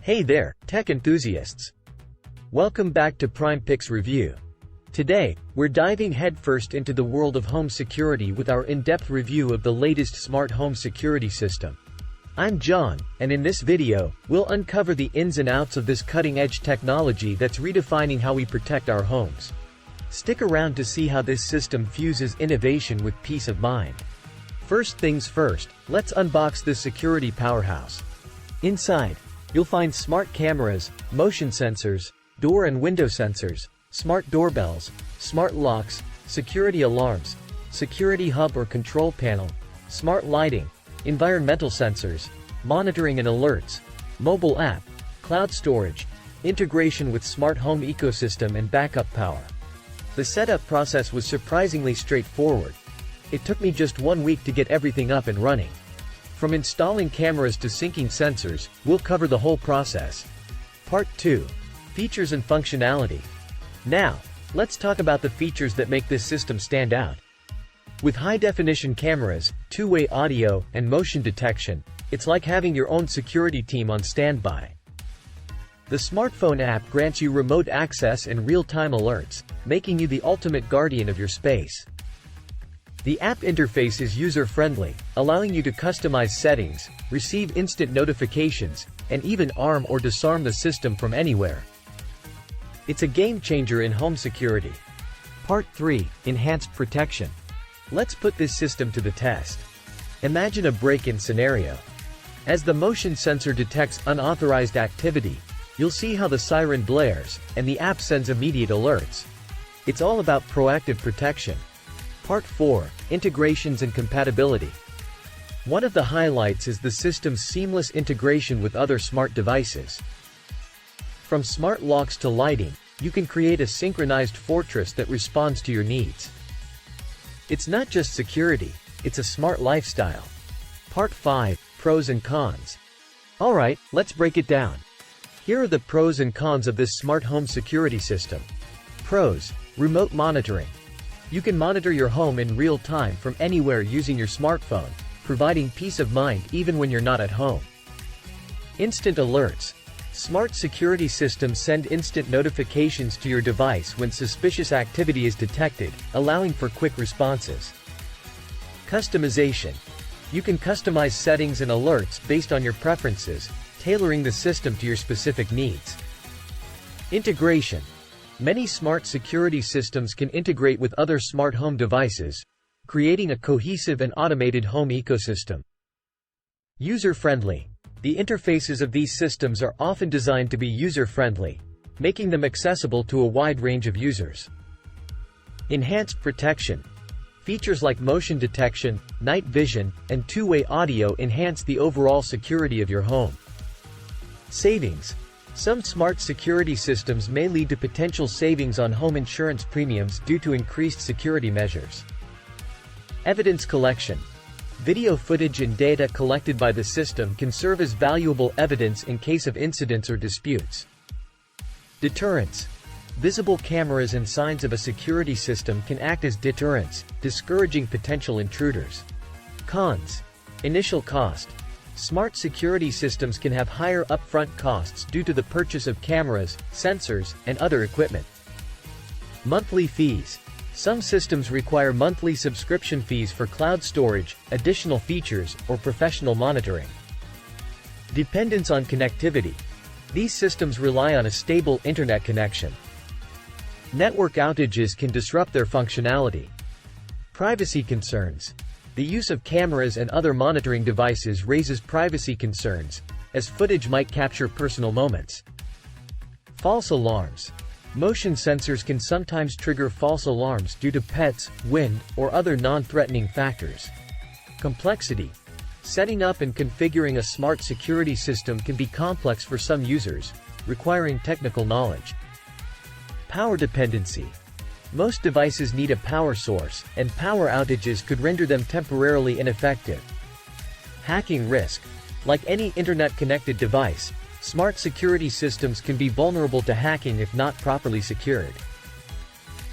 Hey there, tech enthusiasts! Welcome back to Prime Picks Review. Today, we're diving headfirst into the world of home security with our in-depth review of the latest smart home security system. I'm John, and in this video, we'll uncover the ins and outs of this cutting-edge technology that's redefining how we protect our homes. Stick around to see how this system fuses innovation with peace of mind. First things first, let's unbox this security powerhouse. Inside, you'll find smart cameras, motion sensors, door and window sensors, smart doorbells, smart locks, security alarms, security hub or control panel, smart lighting, environmental sensors, monitoring and alerts, mobile app, cloud storage, integration with smart home ecosystem and backup power. The setup process was surprisingly straightforward. It took me just 1 week to get everything up and running. From installing cameras to syncing sensors, we'll cover the whole process. Part 2. Features and functionality. Now, let's talk about the features that make this system stand out. With high-definition cameras, two-way audio, and motion detection, it's like having your own security team on standby. The smartphone app grants you remote access and real-time alerts, making you the ultimate guardian of your space. The app interface is user-friendly, allowing you to customize settings, receive instant notifications, and even arm or disarm the system from anywhere. It's a game-changer in home security. Part 3. Enhanced protection. Let's put this system to the test. Imagine a break-in scenario. As the motion sensor detects unauthorized activity, you'll see how the siren blares, and the app sends immediate alerts. It's all about proactive protection. Part 4. Integrations and compatibility. One of the highlights is the system's seamless integration with other smart devices. From smart locks to lighting, you can create a synchronized fortress that responds to your needs. It's not just security, it's a smart lifestyle. Part 5. Pros and cons. Alright, let's break it down. Here are the pros and cons of this smart home security system. Pros. Remote monitoring. You can monitor your home in real time from anywhere using your smartphone, providing peace of mind even when you're not at home. Instant alerts. Smart security systems send instant notifications to your device when suspicious activity is detected, allowing for quick responses. Customization. You can customize settings and alerts based on your preferences, tailoring the system to your specific needs. Integration. Many smart security systems can integrate with other smart home devices, creating a cohesive and automated home ecosystem. User-friendly. The interfaces of these systems are often designed to be user-friendly, making them accessible to a wide range of users. Enhanced protection. Features like motion detection, night vision, and two-way audio enhance the overall security of your home. Savings. Some smart security systems may lead to potential savings on home insurance premiums due to increased security measures. Evidence collection. Video footage and data collected by the system can serve as valuable evidence in case of incidents or disputes. Deterrence. Visible cameras and signs of a security system can act as deterrents, discouraging potential intruders. Cons. Initial cost. Smart security systems can have higher upfront costs due to the purchase of cameras, sensors, and other equipment. Monthly fees. Some systems require monthly subscription fees for cloud storage, additional features, or professional monitoring. Dependence on connectivity. These systems rely on a stable internet connection. Network outages can disrupt their functionality. Privacy concerns. The use of cameras and other monitoring devices raises privacy concerns, as footage might capture personal moments. False alarms. Motion sensors can sometimes trigger false alarms due to pets, wind, or other non-threatening factors. Complexity. Setting up and configuring a smart security system can be complex for some users, requiring technical knowledge. Power dependency. Most devices need a power source, and power outages could render them temporarily ineffective. Hacking risk. Like any internet-connected device, smart security systems can be vulnerable to hacking if not properly secured.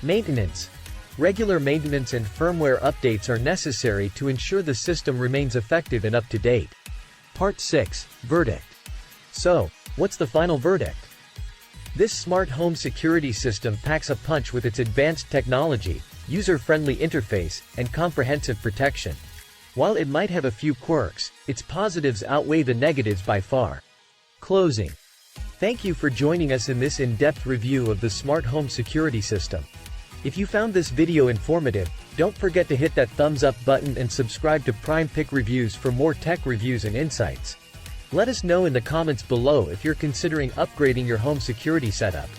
Maintenance. Regular maintenance and firmware updates are necessary to ensure the system remains effective and up to date. Part 6. Verdict. So, what's the final verdict? This smart home security system packs a punch with its advanced technology, user-friendly interface, and comprehensive protection. While it might have a few quirks, its positives outweigh the negatives by far. Closing. Thank you for joining us in this in-depth review of the smart home security system. If you found this video informative, don't forget to hit that thumbs up button and subscribe to Prime Pick Reviews for more tech reviews and insights. Let us know in the comments below if you're considering upgrading your home security setup.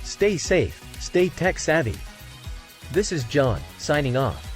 Stay safe, stay tech savvy. This is John, signing off.